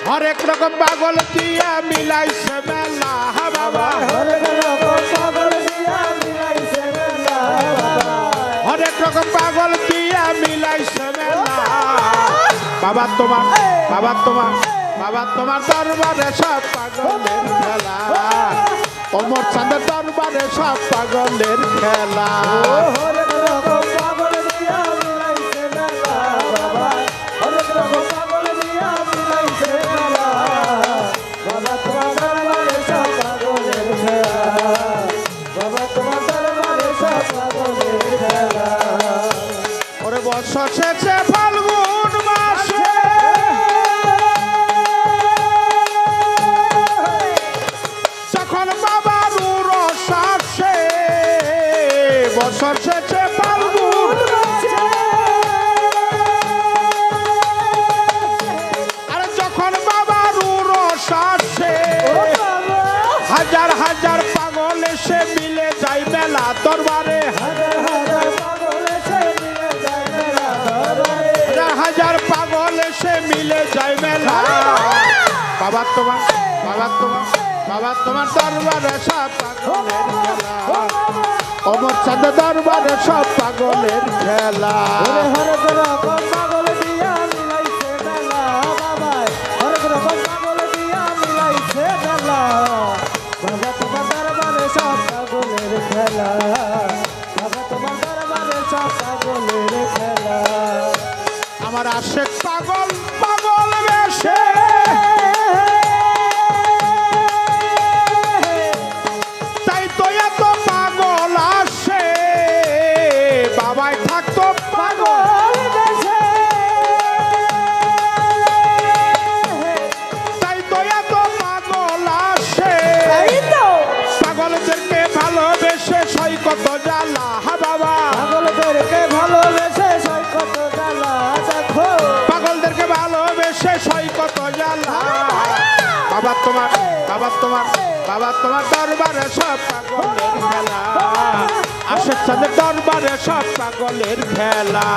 হরেক রকম পাগল দিয়া মিলাইছে মেলা বাবা, হরেক রকম পাগল দিয়া মিলাইছে মেলা বাবা তোমার, বাবা তোমার, বাবা তোমার দরবারে সব পাগলের খেলা, অমর চাঁদের দরবারে সব পাগলের খেলা। ওরে বছর শেষে ফাল্গুন মাসে যখন বাবার উরস আসে, বছর শেষে ফাল্গুন আরে যখন বাবার উরস আসে, হাজার হাজার পাগল এসে মিলে যায় মেলা দরবারে, হাজার পাগল এসে মিলে যায় মেলা বাবা তোমার, বাবা তোমার, বাবা তোমার দরবারে সব পাগলের খেলা, অমর চাঁদের দরবারে সব পাগলের খেলা। আমার আশেক পাগল পাগল বেশে তাই তো এত পাগল আসে, বাবাই থাকতো পাগল বেশে তাই তো এত পাগল আসে, পাগলদেরকে ভালোবেসে সই কত জ্বালা বাবা, পাগলদেরকে ভালোবেসে সই কত জ্বালা, পাগলদেরকে ভালোবেসে সই কত জ্বালা বাবা তোমার, বাবা তোমার, বাবা তোমার দরবারে সব পাগলের খেলা, আশেক চাঁদের দরবারে সব পাগলের খেলা।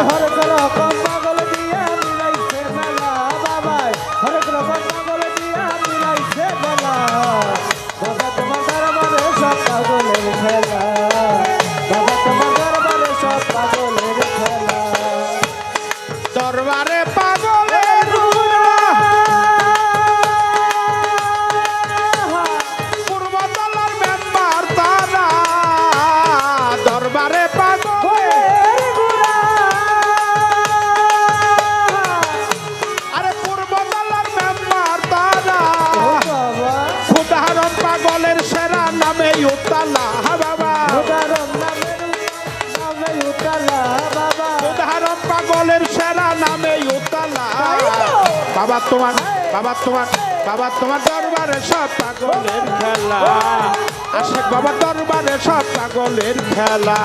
হরেক রকম পাগল দিয়া মিলাইছে মেলা বাবা, হরেক রকম পাগল দিয়া মিলাইছে মেলা বাবা তোমার দরবারে সব পাগলের খেলা, বাবা তোমার দরবারে সব পাগলের খেলা। দরবারে পাগলের পূর্বতলার মেম্বার তারা, দরবারে আরে পূর্বতলার মেম্বার তারা, উদাহরণ পাগলের সেরা নামে উতালা বাবা, উদাহরণ পাগলের সেরা নামে উতালা বাবা তোমার, বাবা তোমার, বাবা তোমার দরবারে সব পাগলের খেলা, আশেক বাবা দরবারে সব পাগলের খেলা।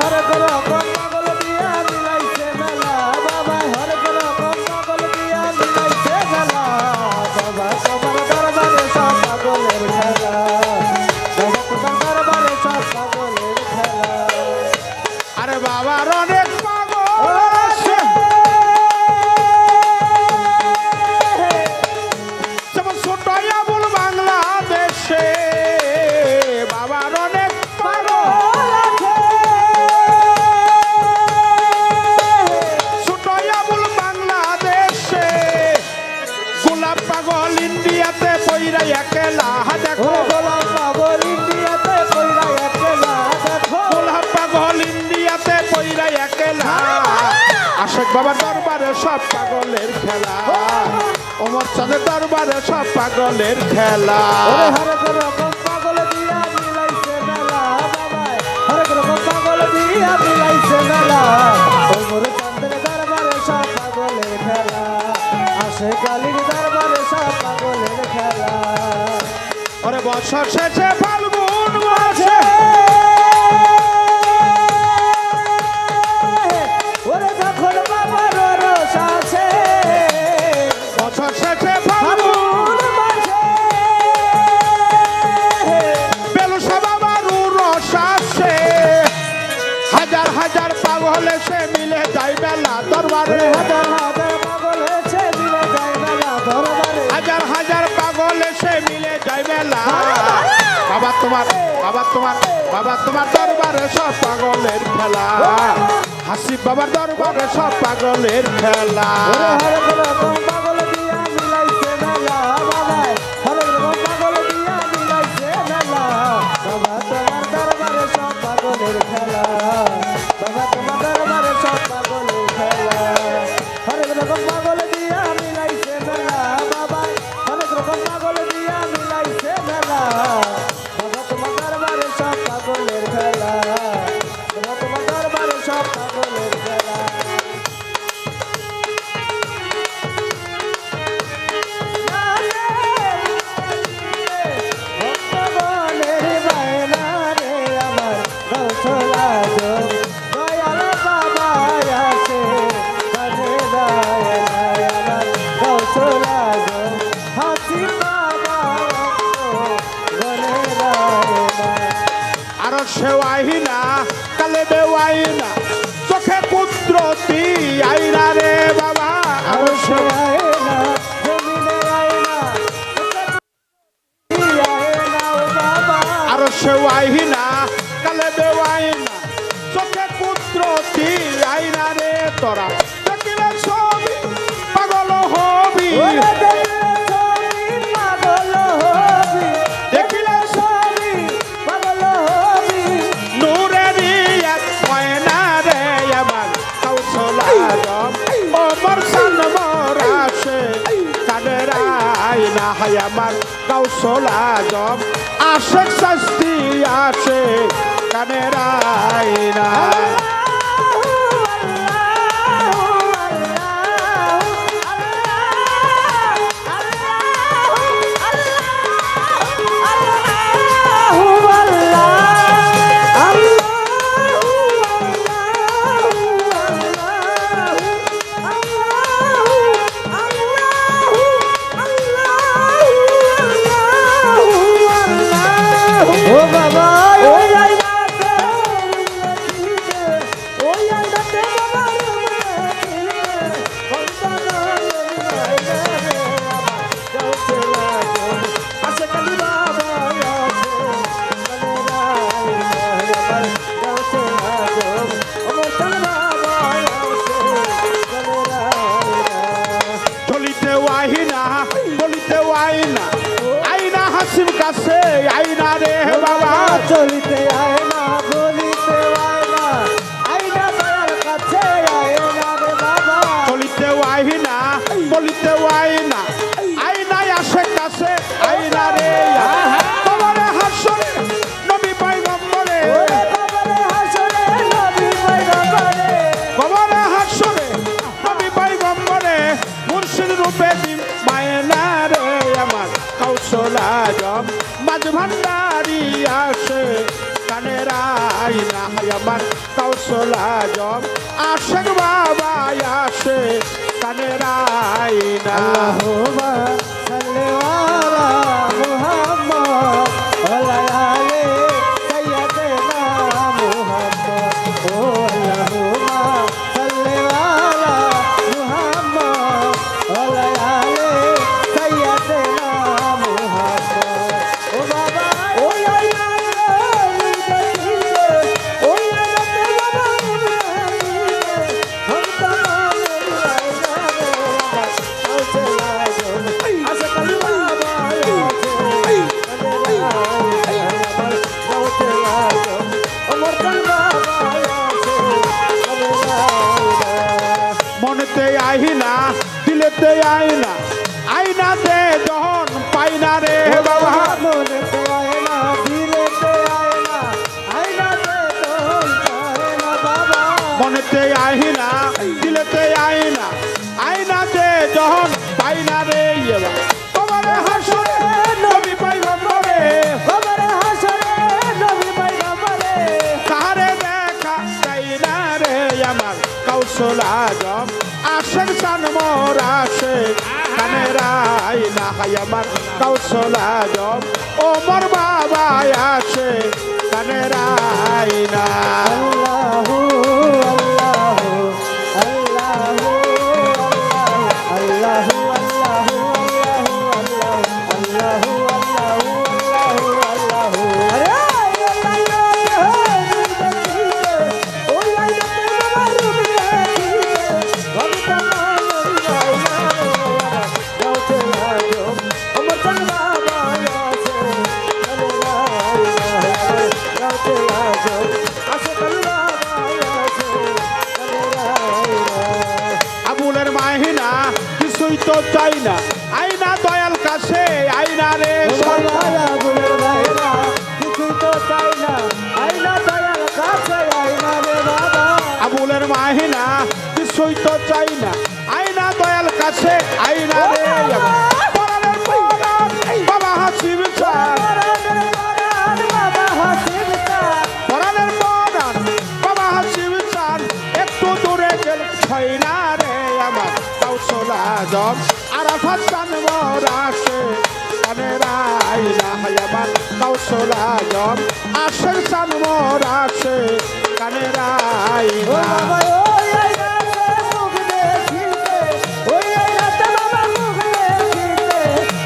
হরেক রকম পাগল দিয়া মিলাইছে মেলা বাবা, হরেক রকম পাগল দিয়া মিলাইছে মেলা বাবা তোমার দরবারে সব পাগলের খেলা, বাবা তোমার দরবারে সব পাগলের খেলা। আরে বাবার অনেক পাগল আছে, যেমন ছোট আবুল বাংলাদেশে, বাবার অনেক পাগল আছে, ছোট আবুল বাংলাদেশে, গোলাপ পাগল ইন্ডিয়াতে পইরা একলা দেখো, গোলাপ পাগল ইন্ডিয়াতে পইরা একলা দেখো, গোলাপ পাগল ইন্ডিয়াতে পইরা একলা, আশেক বাবার দরবারে সব পাগলের খেলা, অমর চাঁদের দরবারে সব পাগলের খেলা। হরেক রকম পাগল দিয়া মিলাইছে মেলা বাবা, হরেক রকম পাগল দিয়া মিলাইছে মেলা, অমর চাঁদের দরবারে সব পাগলের খেলা, আশেক আলীর দরবারে সব পাগলের খেলা। ওরে বছর শেষে ফাল্গুন মাসে ওরে যখন বাবার রস আছে, বছর শেষে ফাল্গুন মাসে বেলুসা বাবার রস আসে, হাজার হাজার পাগল এসে মিলে যায় মেলা দরবারে, হাজার হাজার পাগল এসে মিলে যায় মেলা দরবারে, মেলা বাবা তোমার দরবারে সব পাগলের খেলা হাসিব বাবার দরবারে সব পাগলের খেলা পাগল দিয়া মিলাইছে মেলা বাবাই হরেক রকম পাগল দিয়া মিলাইছে মেলা বাবা তোমার দরবারে সব পাগলের খেলা বাবা তোমার দরবারে সব পাগলের খেলা হরেক রকম পাগল দিয়া মিলাইছে মেলা বাবাই হরেক রকম পাগল দিয়া মিলাইছে মেলা বাবা তোমার দরবারে সব পাগলের খেলা বাবা তোমার দরবারে সব পাগলের খেলা আরো সেওয়াইনা কালে বেওয়াইনা চোখে কুদরতি আইনা রে বাবা আরো আয়না জমিনে আয়না আয়না ও বাবা আরো সেওয়াইনা কালে বেওয়াইনা চোখে কুদরতি আইনা রে তোরা দেখিলে ছবি পাগল হবি ওরে দেখলে ছবি পাগল হবি দেখলে ছবি পাগল হবি নূরেরই এক ময়না রে আমার কৌশল আজম ওমর সানমর আসে কাদের আইনা হায় আমার কৌশল আজম আশেক শাস্তি আসে কাদের আইনা ও বাবা ওই চলিতে আইনা বলিতে আইনা আইনা হাসিম কাছে আইনা রে বাবা চলিতে আয়না বলিতে আয়না আয়না দয়ার কাছে আয়না রে বাবা চলিতে আইনা বলিতে আইনা আইনাই আসে কাছে আইনা রে তোমারে হাসরে নবী পয়গম্বরে ওরে কবরে হাসরে নবী পয়গম্বরে কবরে হাসরে নবী পয়গম্বরে মুর্শিদ রূপে দিন মায়না রে আমার কৌশল আজম মাঝ ভান্ডারি আসে কানের আইনা হায় আমার কৌশল আজম আশেক বাবা আসে কানের আইনা আল্লাহুম্মা সাল্লি আলা মুহাম্মদ ওয়া আলা সাইয়্যিদিনা মুহাম্মদ ও আল্লাহুম্মা সাল্লি আলা মুহাম্মদ ওয়া আলা সাইয়্যিদিনা মুহাম্মদ ও বাবা ওই আল্লাহ ওই আল্লাহ মনেতে আইনা দিলেতে আইনা আইনা দে যখন পাইনা রে বাবা মনেতে আয়না দিলেতে আয়না আয়না দে তোল আয়না বাবা মনেতে আইনা দিলেতে আইনা আইনা দে যখন পাইনা রে এবা তোমার হাসরে নবী পয়গম্বরে কবরে হাসরে নবী পয়গম্বরে তারে দেখা চাইনা রে আমার কৌশল আজম আশেক সানমর আসে কানের আইনা হায় আমার কৌশল আজম ওমর বাবা আসে কানের আইনা আল্লাহু আল্লাহু আল্লাহু আল্লাহু আল্লাহু আল্লাহু আল্লাহু আল্লাহু তো চাই না আইনা দয়াল কাছে আইনা রে বাবা বুলের ভাইরা কিছুই তো চাই না আইনা দয়াল কাছে আইনা রে বাবা আবুলের মাহিনা কিছুই তো চাই না আইনা দয়াল কাছে আইনা রে পরাণের পরাণ বাবা হাসিব চান বাবা হাসিব চান পরাণের পরাণ বাবা হাসিব চান একটু দূরে গেল ছয়না রে আমার কৌশল আজম আরাফাত চান মরাসে কানের আইনা আমার কৌশল আজম আশের চান মরাসে কানের ও আইনা বাবা ওই আইনাতে মুখ দেখিতে ওই আইনাতে বাবা মুখ দেখিতে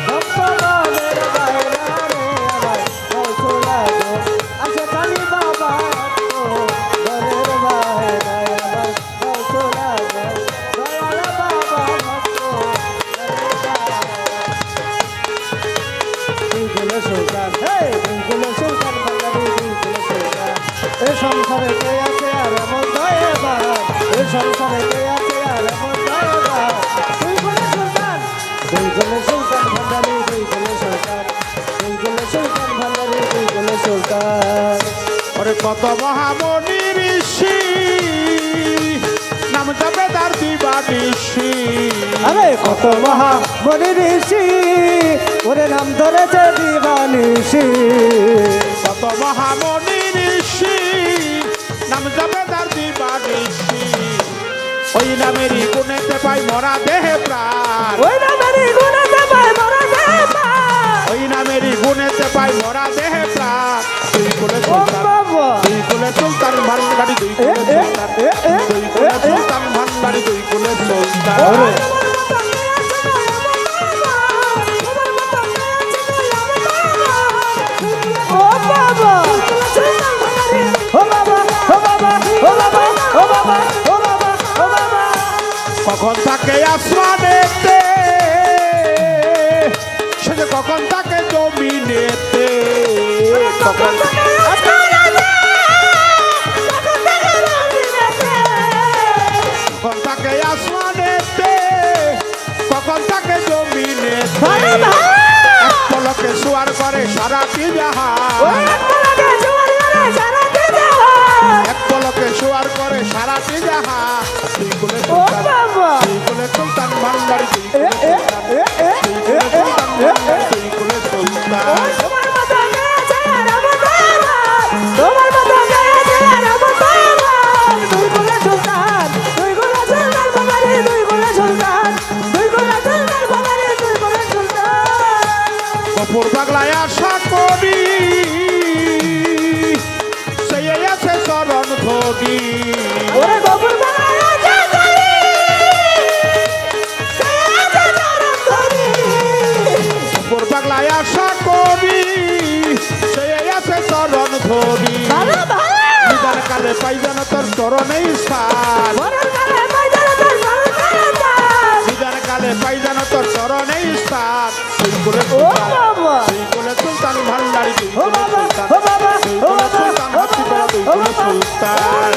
ভক্তগণের বাইরা রে আমার কৌশলা গো আসে কালী বাবা ঘরের বাইরা আমার কৌশলা গো দয়াল বাবা ভক্ত দুইগুলো সুলতান হে দুইগুলো সুলতান বাঙালি দুইগুলো সুলতান এ সংসারে কে আছে আর এমন দয়াবান এ সংসারে কে আছে আর এমন দয়াবান দুইগুলো সুলতান বাঙালি দুইগুলো সুলতান ভান্ডারি দুইগুলো সুলতান ওরে কত মহামণি ঋষি নাম যাবে তার দিবানিশি আরে কত মহা মনি ঋষি ওরে নাম ধরেছে দিবানিশি কত মহামণি ঋষি নাম যাবে তার দিবানিশি ওই নামেরই গুণেতে পাই মরা দেহে প্রাণ ওই নামেরই গুণেতে পায় মরা দেহে প্রাণ ওই নামেরই গুণেতে পাই মরা দেহে প্রাণ দুই কুলে ও সুলতান বাবা দুই কুলে সুলতান ভান্ডারি দুই কুলে সুলতান দুই কুলে সুলতান ভান্ডারি দুই কুলে সুলতান ও বাবা ও বাবা ও বাবা ও বাবা ও বাবা ও বাবা ও বাবা কখন থাকে আসমানেতে সে যে কখন থাকে জমিনেতে কখন কখন থাকে আসমানেতে কখন থাকে জমিনেতে এক পলকে শুয়ার করে সারাটি জাহান এক পলকে শুয়ার করে সারাটি জাহান দুই কুলে ও সুলতান বাবা দুই কুলে সুলতান ভান্ডারি দুই কুলে সুলতান দুই কুলে সুলতান ভান্ডারি দুই কুলে সুলতান তোমার মতো গেছে আর আমার দয়াবান তোমার মতো গেছে আর আমার দয়াবান দুই গুলা সুলতান বাবারে দুই গুলা সুলতান বাবারে দুই গুলা সুলতান কপুর পাগলায় আশা করি সেই আছে চরণ ধরি ওরে গপুর বাংলায় আছে ধরি সে আছে চরণ ধরি কপুর পাগলায় আশা করি সেই আছে চরণ ধরি ভালো ভালো নিদান কালে পাইজান তোর চরণেই স্থান মরণ কালে বাইদার তোর সরকার নিদান কালে পাইজান তোর চরণেই স্থান দুই কুলে ও সুলতান বাবা দুই কুলে সুলতান ভান্ডারি দুই ও কুলে বাবা সুলতান ও বাবা দুই ও কুলে বাবা সুলতান ও হাতি করা দুই কুলে সুলতান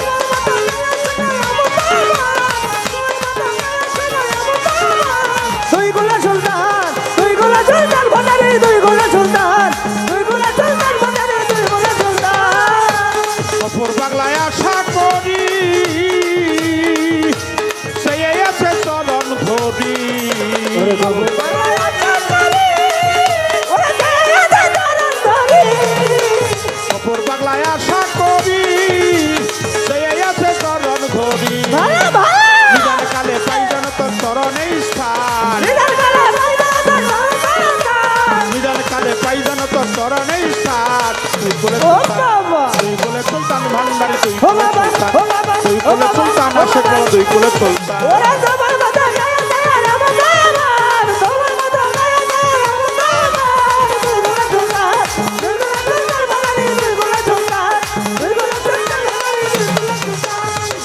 দুই গুলা সুলতান ভান্ডারি দুই গুলা সুলতান ভান্ডারি দুই গুলা সুলতান কপুর পাগলায় আশা করি সেই আছে চরণ ধরি কপুর পাগলায় আশা করি সেই আছে চরণ ধরি নিদান কালে পাইজান তোর চরণেই স্থান নিদান কালে পাইজান তোর চরণেই স্থান তুই বলে সুলতান ভান্ডারি তুই বলে সুলতান আশেক বাবা তুই বলে সুলতান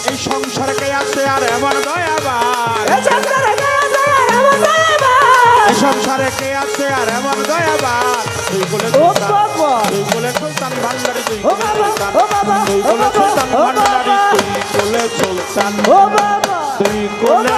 এই সংসারে কে আছে আর এমন দয়াবান এই সংসারে কে আছে আর এমন দয়াবান তুই বলে সুলতান ভান্ডারি তুই বলে সুলতান ভান্ডারি তুই বলে সুলতান তুই বলে